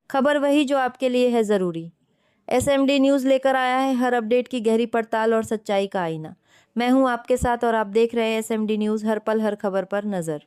खबर वही जो आपके लिए है ज़रूरी। एसएमडी न्यूज़ लेकर आया है हर अपडेट की गहरी पड़ताल और सच्चाई का आईना। मैं हूं आपके साथ और आप देख रहे हैं एसएमडी न्यूज़, हर पल हर खबर पर नज़र।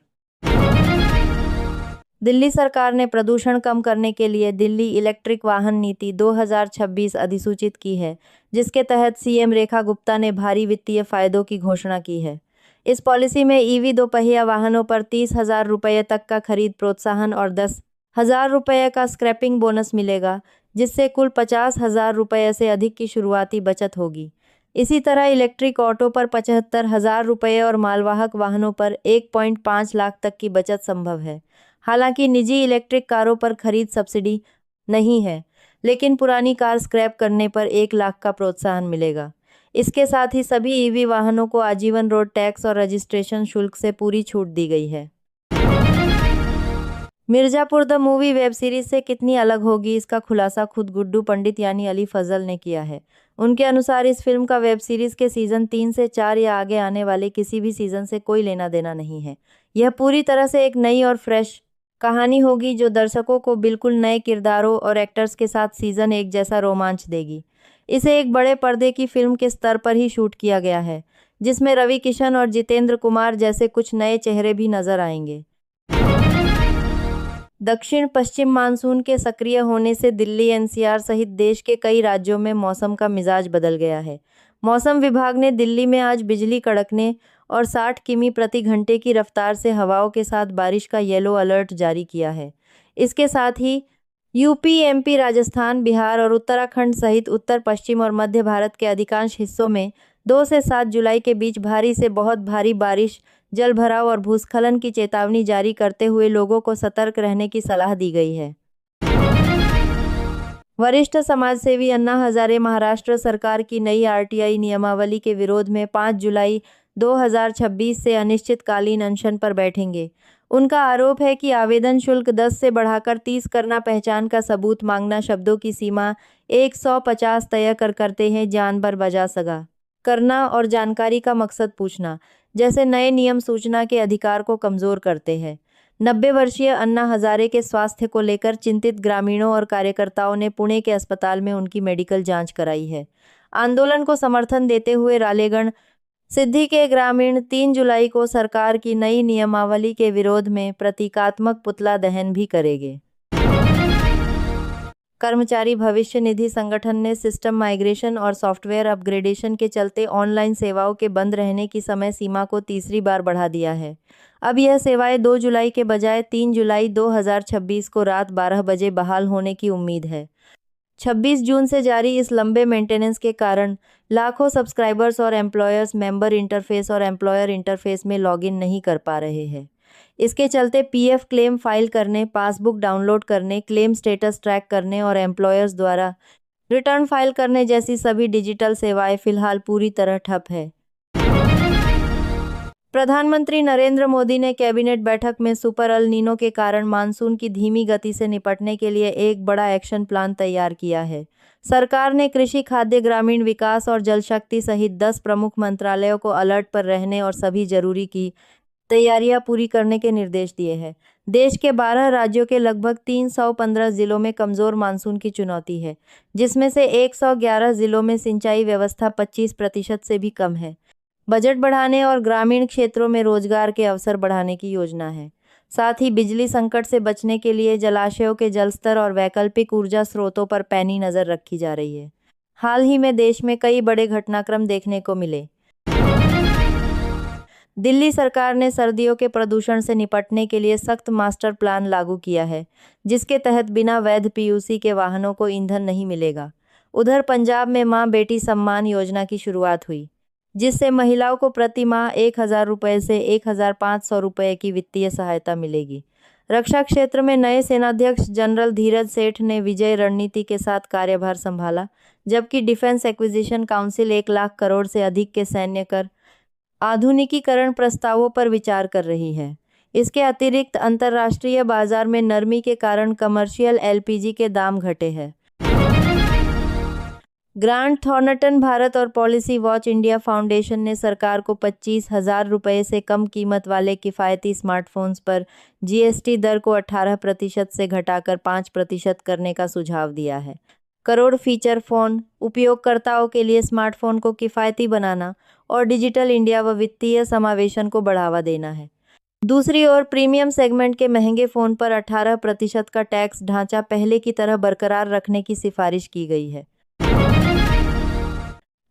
दिल्ली सरकार ने प्रदूषण कम करने के लिए दिल्ली इलेक्ट्रिक वाहन नीति 2026 अधिसूचित की है, जिसके तहत सीएम रेखा गुप्ता ने भारी वित्तीय फायदों की घोषणा की है। इस पॉलिसी में ईवी दोपहिया वाहनों पर 30,000 रुपये तक का खरीद प्रोत्साहन और 10,000 रुपये का स्क्रैपिंग बोनस मिलेगा, जिससे कुल 50,000 रुपये से अधिक की शुरुआती बचत होगी। इसी तरह इलेक्ट्रिक ऑटो पर 75,000 रुपये और मालवाहक वाहनों पर 1.5 लाख तक की बचत संभव है। हालांकि निजी इलेक्ट्रिक कारों पर खरीद सब्सिडी नहीं है, लेकिन पुरानी कार स्क्रैप करने पर 1 लाख का प्रोत्साहन मिलेगा। इसके साथ ही सभी ईवी वाहनों को आजीवन रोड टैक्स और रजिस्ट्रेशन शुल्क से पूरी छूट दी गई है। Mirzapur the movie web series से कितनी अलग होगी, इसका खुलासा खुद गुड्डू पंडित यानी अली फजल ने किया है। उनके अनुसार इस फिल्म का वेब सीरीज के सीजन 3 से 4 या आगे आने वाले किसी भी सीजन से कोई लेना देना नहीं है। यह पूरी तरह से एक नई और फ्रेश कहानी होगी जो दर्शकों को बिल्कुल नए किरदारों और एक्टर्स के साथ सीजन 1 जैसा रोमांच देगी। इसे एक बड़े पर्दे की फिल्म के स्तर पर ही शूट किया गया है, जिसमें रवि किशन और जितेंद्र कुमार जैसे कुछ नए चेहरे भी नजर आएंगे। दक्षिण पश्चिम मानसून के सक्रिय होने से दिल्ली एनसीआर सहित देश के कई राज्यों में मौसम का मिजाज बदल गया है। मौसम विभाग ने दिल्ली में आज बिजली कड़कने और 60 किमी प्रति घंटे की रफ्तार से हवाओं के साथ बारिश का येलो अलर्ट जारी किया है। इसके साथ ही यूपी, एमपी, राजस्थान, बिहार और उत्तराखंड सहित उत्तर पश्चिम और मध्य भारत के अधिकांश हिस्सों में 2 से 7 जुलाई के बीच भारी से बहुत भारी बारिश, जल भराव और भूस्खलन की चेतावनी जारी करते हुए लोगों को सतर्क रहने की सलाह दी गई है। वरिष्ठ समाजसेवी अन्ना हजारे महाराष्ट्र सरकार की नई आरटीआई नियमावली के विरोध में 5 जुलाई 2026 से अनिश्चितकालीन अनशन पर बैठेंगे। उनका आरोप है कि आवेदन शुल्क 10 से बढ़ाकर 30 करना, पहचान का सबूत मांगना, शब्दों की सीमा 150 तय करते हैं, जान पर बजा सगा करना और जानकारी का मकसद पूछना जैसे नए नियम सूचना के अधिकार को कमजोर करते हैं। 90 वर्षीय अन्ना हजारे के स्वास्थ्य को लेकर चिंतित ग्रामीणों और कार्यकर्ताओं ने पुणे के अस्पताल में उनकी मेडिकल जांच कराई है। आंदोलन को समर्थन देते हुए रालेगण सिद्धि के ग्रामीण 3 जुलाई को सरकार की नई नियमावली के विरोध में प्रतीकात्मक पुतला दहन भी करेंगे। कर्मचारी भविष्य निधि संगठन ने सिस्टम माइग्रेशन और सॉफ्टवेयर अपग्रेडेशन के चलते ऑनलाइन सेवाओं के बंद रहने की समय सीमा को तीसरी बार बढ़ा दिया है। अब यह सेवाएं 2 जुलाई के बजाय 3 जुलाई 2026 को रात 12 बजे बहाल होने की उम्मीद है। 26 जून से जारी इस लंबे मेंटेनेंस के कारण लाखों सब्सक्राइबर्स और एम्प्लॉयर्स मेंबर इंटरफेस और एम्प्लॉयर इंटरफेस में लॉगिन नहीं कर पा रहे हैं। इसके चलते पीएफ क्लेम फाइल करने, पासबुक डाउनलोड करने, क्लेम स्टेटस ट्रैक करने और एम्प्लॉयर्स द्वारा रिटर्न फाइल करने जैसी सभी डिजिटल सेवाएं फिलहाल पूरी तरह ठप है। प्रधानमंत्री नरेंद्र मोदी ने कैबिनेट बैठक में सुपर अल नीनो के कारण मानसून की धीमी गति से निपटने के लिए एक बड़ा एक्शन प्लान तैयार किया है। सरकार ने कृषि, खाद्य, ग्रामीण विकास और जल शक्ति सहित 10 प्रमुख मंत्रालयों को अलर्ट पर रहने और सभी जरूरी की तैयारियां पूरी करने के निर्देश दिए हैं। देश के 12 राज्यों के लगभग 315 जिलों में कमजोर मानसून की चुनौती है, जिसमें से 111 जिलों में सिंचाई व्यवस्था 25% से भी कम है। बजट बढ़ाने और ग्रामीण क्षेत्रों में रोजगार के अवसर बढ़ाने की योजना है। साथ ही बिजली संकट से बचने के लिए जलाशयों के जलस्तर और वैकल्पिक ऊर्जा स्रोतों पर पैनी नजर रखी जा रही है। हाल ही में देश में कई बड़े घटनाक्रम देखने को मिले। दिल्ली सरकार ने सर्दियों के प्रदूषण से निपटने के लिए सख्त मास्टर प्लान लागू किया है, जिसके तहत बिना वैध पीयूसी के वाहनों को ईंधन नहीं मिलेगा। उधर पंजाब में मां बेटी सम्मान योजना की शुरुआत हुई, जिससे महिलाओं को प्रति माह 1,000 रुपये से 1,500 रुपये की वित्तीय सहायता मिलेगी। रक्षा क्षेत्र में नए सेनाध्यक्ष जनरल धीरज सेठ ने विजय रणनीति के साथ कार्यभार संभाला, जबकि defence acquisition council 1 lakh crore से अधिक के सैन्य कर आधुनिकीकरण प्रस्तावों पर विचार कर रही है। इसके अतिरिक्त अंतर्राष्ट्रीय बाजार में नरमी के कारण कमर्शियल एलपीजी के दाम घटे हैं। ग्रांट थॉर्नटन भारत और पॉलिसी वॉच इंडिया फाउंडेशन ने सरकार को 25,000 रुपये से कम कीमत वाले किफ़ायती स्मार्टफोन्स पर जीएसटी दर को 18% से घटाकर 5% करने का सुझाव दिया है। करोड़ फीचर फ़ोन उपयोगकर्ताओं के लिए स्मार्टफोन को किफ़ायती बनाना और डिजिटल इंडिया व वित्तीय समावेशन को बढ़ावा देना है। दूसरी ओर प्रीमियम सेगमेंट के महंगे फ़ोन पर 18% का टैक्स ढांचा पहले की तरह बरकरार रखने की सिफारिश की गई है।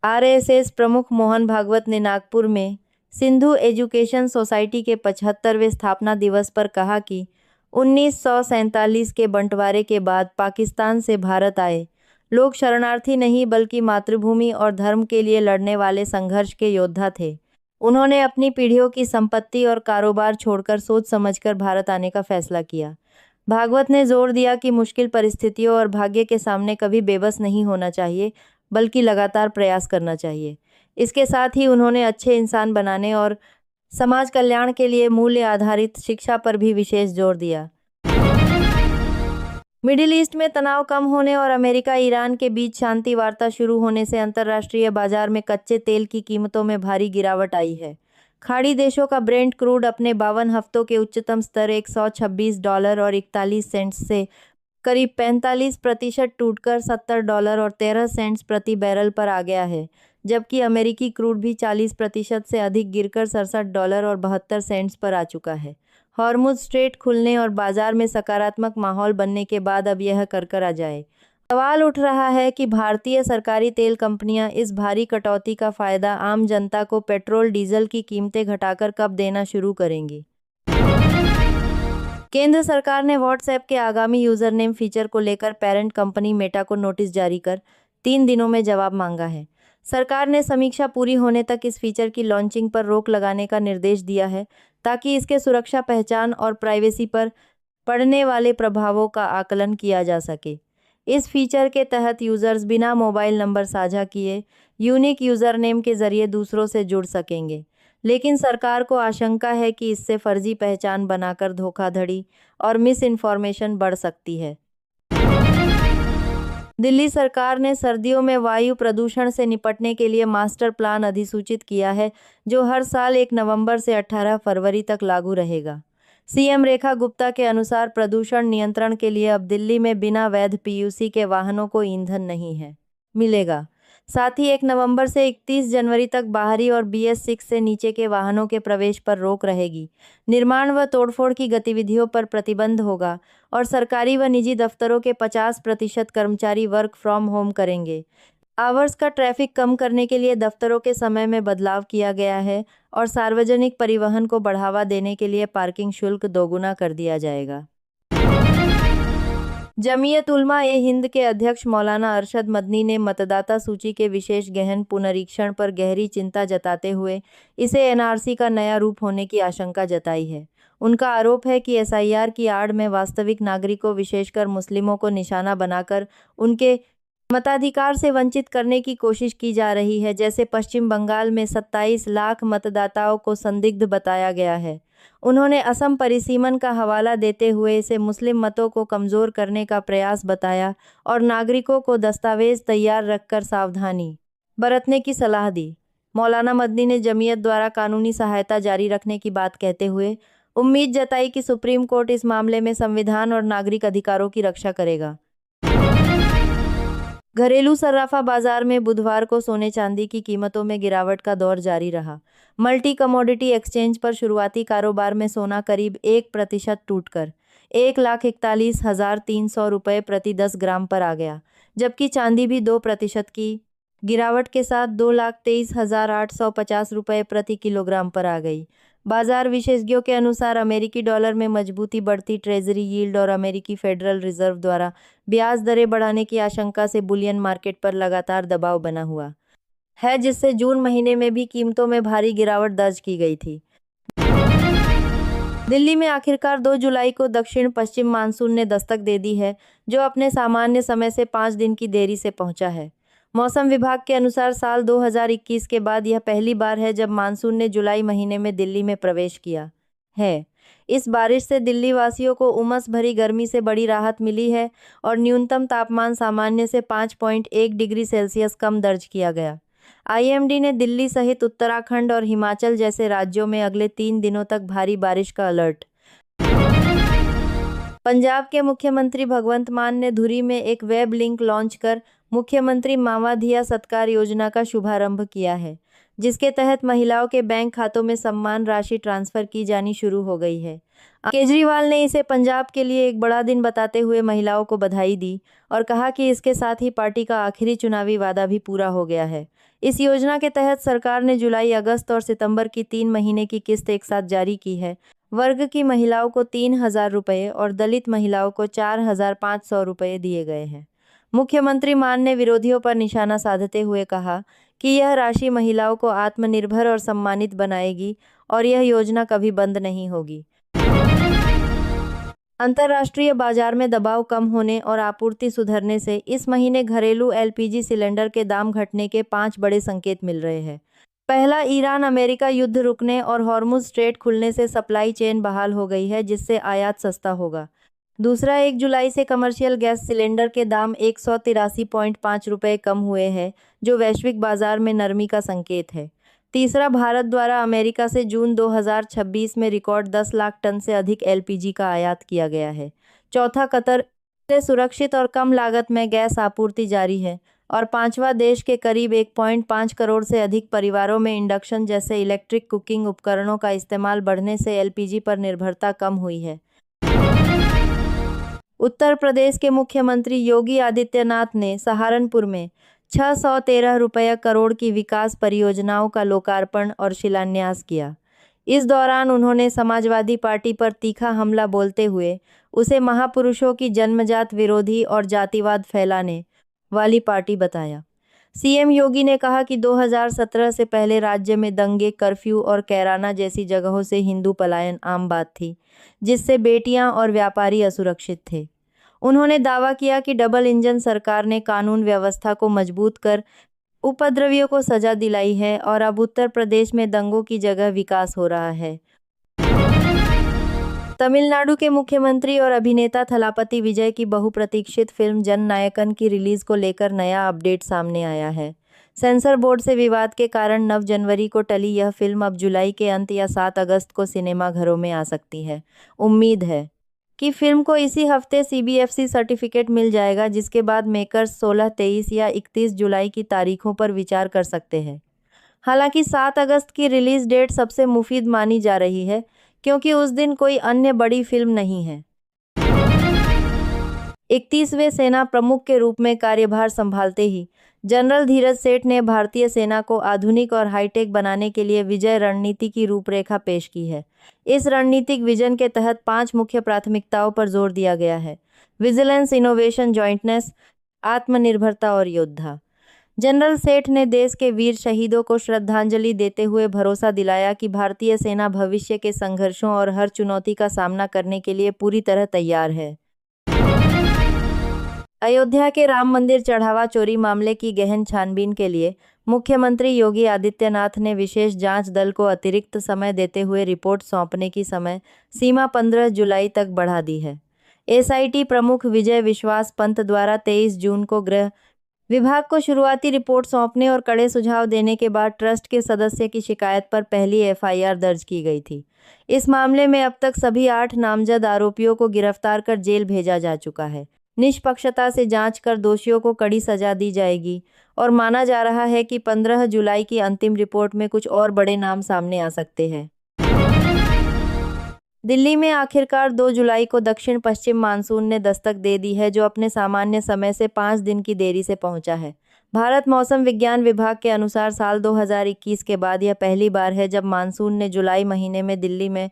आरएसएस प्रमुख मोहन भागवत ने नागपुर में सिंधु एजुकेशन सोसाइटी के 75वें स्थापना दिवस पर कहा कि 1947 के बंटवारे के बाद पाकिस्तान से भारत आए लोग शरणार्थी नहीं बल्कि मातृभूमि और धर्म के लिए लड़ने वाले संघर्ष के योद्धा थे। उन्होंने अपनी पीढ़ियों की संपत्ति और कारोबार छोड़कर सोच समझकर भारत आने का फैसला किया। भागवत ने जोर दिया कि मुश्किल परिस्थितियों और भाग्य के सामने कभी बेबस नहीं होना चाहिए बल्कि लगातार प्रयास करना चाहिए। इसके साथ ही उन्होंने अच्छे इंसान बनाने और समाज कल्याण के लिए मूल्य आधारित शिक्षा पर भी विशेष जोर दिया। मिडिल ईस्ट में तनाव कम होने और अमेरिका ईरान के बीच शांति वार्ता शुरू होने से अंतर्राष्ट्रीय बाजार में कच्चे तेल की कीमतों में भारी गिरावट आई है। खाड़ी देशों का ब्रेंट क्रूड अपने 52 हफ्तों के उच्चतम स्तर $126 और 41 सेंट्स से करीब 45% टूटकर $70 और 13 सेंट्स प्रति बैरल पर आ गया है, जबकि अमेरिकी क्रूड भी 40% से अधिक गिरकर $67 और 72 सेंट्स पर आ चुका है। हॉर्मुज स्ट्रेट खुलने और बाजार में सकारात्मक माहौल बनने के बाद अब यह करकरा जाए। सवाल उठ रहा है कि भारतीय सरकारी तेल कंपनियां इस भारी कटौती का फायदा आम जनता को पेट्रोल डीजल की कीमतें घटाकर कब देना शुरू करेंगी। केंद्र सरकार ने व्हाट्सएप के आगामी यूजरनेम फीचर को लेकर पेरेंट कंपनी मेटा को नोटिस जारी कर 3 दिनों में जवाब मांगा है। सरकार ने समीक्षा पूरी होने तक इस फीचर की लॉन्चिंग पर रोक लगाने का निर्देश दिया है ताकि इसके सुरक्षा, पहचान और प्राइवेसी पर पड़ने वाले प्रभावों का आकलन किया जा सके। इस फीचर के तहत यूजर्स बिना मोबाइल नंबर साझा किए यूनिक यूजरनेम के जरिए दूसरों से जुड़ सकेंगे, लेकिन सरकार को आशंका है कि इससे फर्जी पहचान बनाकर धोखाधड़ी और मिस इन्फॉर्मेशन बढ़ सकती है। दिल्ली सरकार ने सर्दियों में वायु प्रदूषण से निपटने के लिए मास्टर प्लान अधिसूचित किया है, जो हर साल 1 नवंबर से 18 फरवरी तक लागू रहेगा। सीएम रेखा गुप्ता के अनुसार प्रदूषण नियंत्रण के लिए अब दिल्ली में बिना वैध पीयूसी के वाहनों को ईंधन नहीं है मिलेगा। साथ ही 1 नवंबर से 31 जनवरी तक बाहरी और BS6 से नीचे के वाहनों के प्रवेश पर रोक रहेगी। निर्माण व तोड़फोड़ की गतिविधियों पर प्रतिबंध होगा और सरकारी व निजी दफ्तरों के 50% कर्मचारी वर्क फ्रॉम होम करेंगे। आवर्स का ट्रैफिक कम करने के लिए दफ्तरों के समय में बदलाव किया गया है और सार्वजनिक परिवहन को बढ़ावा देने के लिए पार्किंग शुल्क दोगुना कर दिया जाएगा। जमीयत उलमा ए हिंद के अध्यक्ष मौलाना अरशद मदनी ने मतदाता सूची के विशेष गहन पुनरीक्षण पर गहरी चिंता जताते हुए इसे एनआरसी का नया रूप होने की आशंका जताई है। उनका आरोप है कि एसआईआर की आड़ में वास्तविक नागरिकों, विशेषकर मुस्लिमों को निशाना बनाकर उनके मताधिकार से वंचित करने की कोशिश की जा रही है। जैसे पश्चिम बंगाल में 27 लाख मतदाताओं को संदिग्ध बताया गया है। उन्होंने असम परिसीमन का हवाला देते हुए इसे मुस्लिम मतों को कमज़ोर करने का प्रयास बताया और नागरिकों को दस्तावेज तैयार रखकर सावधानी बरतने की सलाह दी। मौलाना मदनी ने जमीयत द्वारा कानूनी सहायता जारी रखने की बात कहते हुए उम्मीद जताई कि सुप्रीम कोर्ट इस मामले में संविधान और नागरिक अधिकारों की रक्षा करेगा। घरेलू सर्राफा बाजार में बुधवार को सोने चांदी की कीमतों में गिरावट का दौर जारी रहा। मल्टी कमोडिटी एक्सचेंज पर शुरुआती कारोबार में सोना करीब 1% टूटकर 1,41,300 रुपये प्रति 10 ग्राम पर आ गया, जबकि चांदी भी 2% की गिरावट के साथ 2,23,850 रुपये प्रति किलोग्राम पर आ गई। बाजार विशेषज्ञों के अनुसार अमेरिकी डॉलर में मजबूती, बढ़ती ट्रेजरी यील्ड और अमेरिकी फेडरल रिजर्व द्वारा ब्याज दरें बढ़ाने की आशंका से बुलियन मार्केट पर लगातार दबाव बना हुआ है, जिससे जून महीने में भी कीमतों में भारी गिरावट दर्ज की गई थी। दिल्ली में आखिरकार 2 जुलाई को दक्षिण पश्चिम मानसून ने दस्तक दे दी है, जो अपने सामान्य समय से 5 दिन की देरी से पहुंचा है। मौसम विभाग के अनुसार साल 2021 के बाद यह पहली बार है जब मानसून ने जुलाई महीने में दिल्ली में प्रवेश किया है। इस बारिश से दिल्ली वासियों को उमस भरी गर्मी से बड़ी राहत मिली है और न्यूनतम तापमान सामान्य से 5.1 डिग्री सेल्सियस कम दर्ज किया गया। आईएमडी ने दिल्ली सहित उत्तराखंड और हिमाचल जैसे राज्यों में अगले 3 दिनों तक भारी बारिश का अलर्ट। पंजाब के मुख्यमंत्री भगवंत मान ने धुरी में एक वेब लिंक लॉन्च कर मुख्यमंत्री मावाधिया सत्कार योजना का शुभारंभ किया है, जिसके तहत महिलाओं के बैंक खातों में सम्मान राशि ट्रांसफर की जानी शुरू हो गई है। केजरीवाल ने इसे पंजाब के लिए एक बड़ा दिन बताते हुए महिलाओं को बधाई दी और कहा कि इसके साथ ही पार्टी का आखिरी चुनावी वादा भी पूरा हो गया है। इस योजना के तहत सरकार ने जुलाई, अगस्त और सितंबर की 3 महीने की किस्त एक साथ जारी की है। वर्ग की महिलाओं को 3,000 रुपये और दलित महिलाओं को 4,500 रुपये दिए गए हैं। मुख्यमंत्री मान ने विरोधियों पर निशाना साधते हुए कहा कि यह राशि महिलाओं को आत्मनिर्भर और सम्मानित बनाएगी और यह योजना कभी बंद नहीं होगी। अंतर्राष्ट्रीय बाजार में दबाव कम होने और आपूर्ति सुधरने से इस महीने घरेलू एलपीजी सिलेंडर के दाम घटने के 5 बड़े संकेत मिल रहे हैं। पहला, ईरान अमेरिका युद्ध रुकने और हॉर्मुज स्ट्रेट खुलने से सप्लाई चेन बहाल हो गई है, जिससे आयात सस्ता होगा। दूसरा, 1 जुलाई से कमर्शियल गैस सिलेंडर के दाम 183.5 रुपये कम हुए हैं, जो वैश्विक बाजार में नरमी का संकेत है। तीसरा, भारत द्वारा अमेरिका से जून 2026 में रिकॉर्ड 10 लाख टन से अधिक एलपीजी का आयात किया गया है। चौथा, कतर से सुरक्षित और कम लागत में गैस आपूर्ति जारी है। और पांचवा, देश के करीब 1.5 करोड़ से अधिक परिवारों में इंडक्शन जैसे इलेक्ट्रिक कुकिंग उपकरणों का इस्तेमाल बढ़ने से एलपीजी पर निर्भरता कम हुई है। उत्तर प्रदेश के मुख्यमंत्री योगी आदित्यनाथ ने सहारनपुर में 613 रुपये करोड़ की विकास परियोजनाओं का लोकार्पण और शिलान्यास किया। इस दौरान उन्होंने समाजवादी पार्टी पर तीखा हमला बोलते हुए उसे महापुरुषों की जन्मजात विरोधी और जातिवाद फैलाने वाली पार्टी बताया। सीएम योगी ने कहा कि 2017 से पहले राज्य में दंगे, कर्फ्यू और कैराना जैसी जगहों से हिंदू पलायन आम बात थी, जिससे बेटियां और व्यापारी असुरक्षित थे। उन्होंने दावा किया कि डबल इंजन सरकार ने कानून व्यवस्था को मजबूत कर उपद्रवियों को सजा दिलाई है और अब उत्तर प्रदेश में दंगों की जगह विकास हो रहा है। तमिलनाडु के मुख्यमंत्री और अभिनेता थलापति विजय की बहुप्रतीक्षित फिल्म जननायकन की रिलीज को लेकर नया अपडेट सामने आया है। सेंसर बोर्ड से विवाद के कारण 9 जनवरी को टली यह फिल्म अब जुलाई के अंत या 7 अगस्त को सिनेमाघरों में आ सकती है। उम्मीद है कि फिल्म को इसी हफ्ते सीबीएफसी सर्टिफिकेट मिल जाएगा, जिसके बाद मेकर्स 16, 23 या 31 जुलाई की तारीखों पर विचार कर सकते हैं। हालांकि 7 अगस्त की रिलीज डेट सबसे मुफीद मानी जा रही है, क्योंकि उस दिन कोई अन्य बड़ी फिल्म नहीं है। 31वें सेना प्रमुख के रूप में कार्यभार संभालते ही जनरल धीरज सेठ ने भारतीय सेना को आधुनिक और हाईटेक बनाने के लिए विजय रणनीति की रूपरेखा पेश की है। इस रणनीतिक विजन के तहत 5 मुख्य प्राथमिकताओं पर जोर दिया गया है: विजिलेंस, इनोवेशन, जॉइंटनेस, आत्मनिर्भरता और योद्धा। जनरल सेठ ने देश के वीर शहीदों को श्रद्धांजलि देते हुए भरोसा दिलाया कि भारतीय सेना भविष्य के संघर्षों और हर चुनौती का सामना करने के लिए पूरी तरह तैयार है। अयोध्या के राम मंदिर चढ़ावा चोरी मामले की गहन छानबीन के लिए मुख्यमंत्री योगी आदित्यनाथ ने विशेष जांच दल को अतिरिक्त समय देते हुए रिपोर्ट सौंपने की समय सीमा 15 जुलाई तक बढ़ा दी है। एसआईटी प्रमुख विजय विश्वास पंत द्वारा 23 जून को गृह विभाग को शुरुआती रिपोर्ट सौंपने और कड़े सुझाव देने के बाद ट्रस्ट के सदस्य की शिकायत पर पहली एफआईआर दर्ज की गई थी। इस मामले में अब तक सभी 8 नामजद आरोपियों को गिरफ्तार कर जेल भेजा जा चुका है। निष्पक्षता से जांच कर दोषियों को कड़ी सजा दी जाएगी और माना जा रहा है कि 15 जुलाई की अंतिम रिपोर्ट में कुछ और बड़े नाम सामने आ सकते हैं। दिल्ली में आखिरकार 2 जुलाई को दक्षिण पश्चिम मानसून ने दस्तक दे दी है, जो अपने सामान्य समय से 5 दिन की देरी से पहुंचा है। भारत मौसम विज्ञान विभाग के अनुसार साल 2021 के बाद यह पहली बार है जब मानसून ने जुलाई महीने में दिल्ली में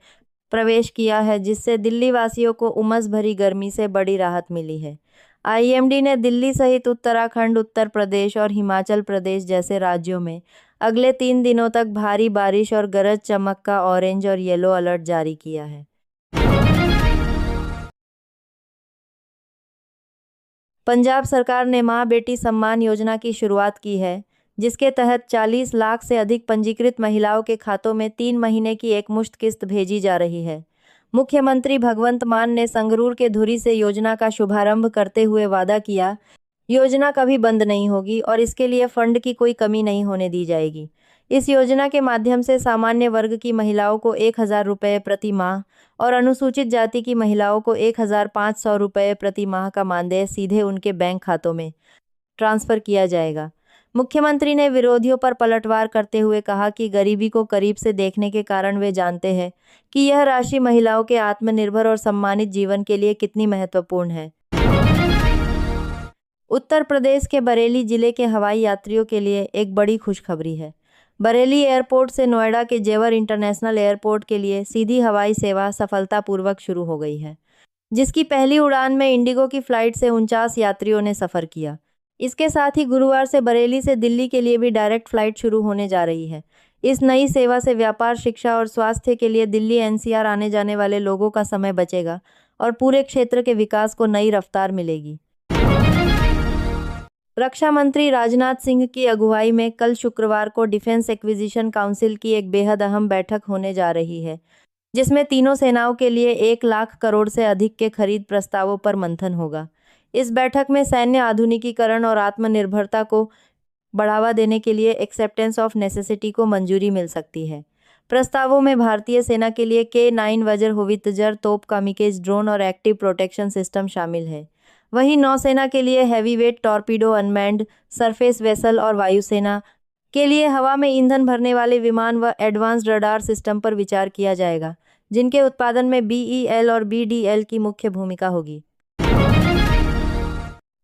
प्रवेश किया है, जिससे दिल्ली वासियों को उमस भरी गर्मी से बड़ी राहत मिली है। आईएमडी ने दिल्ली सहित उत्तराखंड, उत्तर प्रदेश और हिमाचल प्रदेश जैसे राज्यों में अगले 3 दिनों तक भारी बारिश और गरज चमक का ऑरेंज और येलो अलर्ट जारी किया है। पंजाब सरकार ने मां बेटी सम्मान योजना की शुरुआत की है, जिसके तहत 40 लाख से अधिक पंजीकृत महिलाओं के खातों में 3 महीने की एकमुश्त किस्त भेजी जा रही है। मुख्यमंत्री भगवंत मान ने संगरूर के धुरी से योजना का शुभारंभ करते हुए वादा किया, योजना कभी बंद नहीं होगी और इसके लिए फंड की कोई कमी नहीं होने दी जाएगी। इस योजना के माध्यम से सामान्य वर्ग की महिलाओं को 1,000 रुपये प्रति माह और अनुसूचित जाति की महिलाओं को 1,500 रुपये प्रति माह का मानदेय सीधे उनके बैंक खातों में ट्रांसफर किया जाएगा। मुख्यमंत्री ने विरोधियों पर पलटवार करते हुए कहा कि गरीबी को करीब से देखने के कारण वे जानते हैं कि यह राशि महिलाओं के आत्मनिर्भर और सम्मानित जीवन के लिए कितनी महत्वपूर्ण है। उत्तर प्रदेश के बरेली जिले के हवाई यात्रियों के लिए एक बड़ी खुशखबरी है। बरेली एयरपोर्ट से नोएडा के जेवर इंटरनेशनल एयरपोर्ट के लिए सीधी हवाई सेवा सफलतापूर्वक शुरू हो गई है, जिसकी पहली उड़ान में इंडिगो की फ्लाइट से 49 यात्रियों ने सफ़र किया। इसके साथ ही गुरुवार से बरेली से दिल्ली के लिए भी डायरेक्ट फ्लाइट शुरू होने जा रही है। इस नई सेवा से व्यापार, शिक्षा और स्वास्थ्य के लिए दिल्ली एनसीआर आने जाने वाले लोगों का समय बचेगा और पूरे क्षेत्र के विकास को नई रफ्तार मिलेगी। रक्षा मंत्री राजनाथ सिंह की अगुवाई में कल शुक्रवार को डिफेंस एक्विजिशन काउंसिल की एक बेहद अहम बैठक होने जा रही है, जिसमें तीनों सेनाओं के लिए 1 लाख करोड़ से अधिक के खरीद प्रस्तावों पर मंथन होगा। इस बैठक में सैन्य आधुनिकीकरण और आत्मनिर्भरता को बढ़ावा देने के लिए एक्सेप्टेंस ऑफ नेसेसिटी को मंजूरी मिल सकती है। प्रस्तावों में भारतीय सेना के लिए K9 वज्रहोवित्जर तोप, कामिकेज ड्रोन और एक्टिव प्रोटेक्शन सिस्टम शामिल है। वहीं नौसेना के लिए heavyweight torpedo, unmanned surface vessel और वायुसेना के लिए हवा में ईंधन भरने वाले विमान व एडवांस्ड रडार सिस्टम पर विचार किया जाएगा, जिनके उत्पादन में BEL और BDL की मुख्य भूमिका होगी।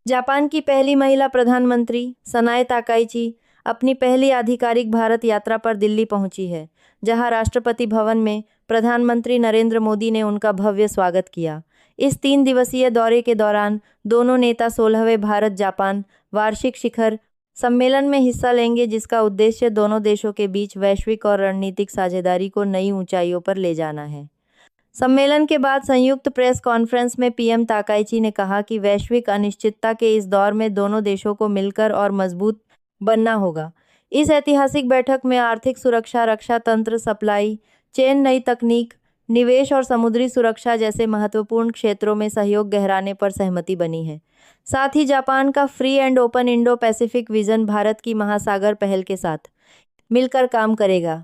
जापान की पहली महिला प्रधानमंत्री सनाए ताकाइची अपनी पहली आधिकारिक भारत यात्रा पर दिल्ली पहुंची है, जहां राष्ट्रपति भवन में प्रधानमंत्री नरेंद्र मोदी ने उनका भव्य स्वागत किया। इस 3 दिवसीय दौरे के दौरान दोनों नेता 16वें भारत-जापान वार्षिक शिखर सम्मेलन में हिस्सा लेंगे, जिसका उद्देश्य दोनों देशों के बीच वैश्विक और रणनीतिक साझेदारी को नई ऊंचाइयों पर ले जाना है। सम्मेलन के बाद संयुक्त प्रेस कॉन्फ्रेंस में पीएम ताकाइची ने कहा कि वैश्विक अनिश्चितता के इस दौर में दोनों देशों को मिलकर और मजबूत बनना होगा। इस ऐतिहासिक बैठक में आर्थिक सुरक्षा, रक्षा तंत्र, सप्लाई चेन, नई तकनीक, निवेश और समुद्री सुरक्षा जैसे महत्वपूर्ण क्षेत्रों में सहयोग गहराने पर सहमति बनी है। साथ ही जापान का free and open Indo Pacific vision Bharat की महासागर पहल के साथ मिलकर काम करेगा।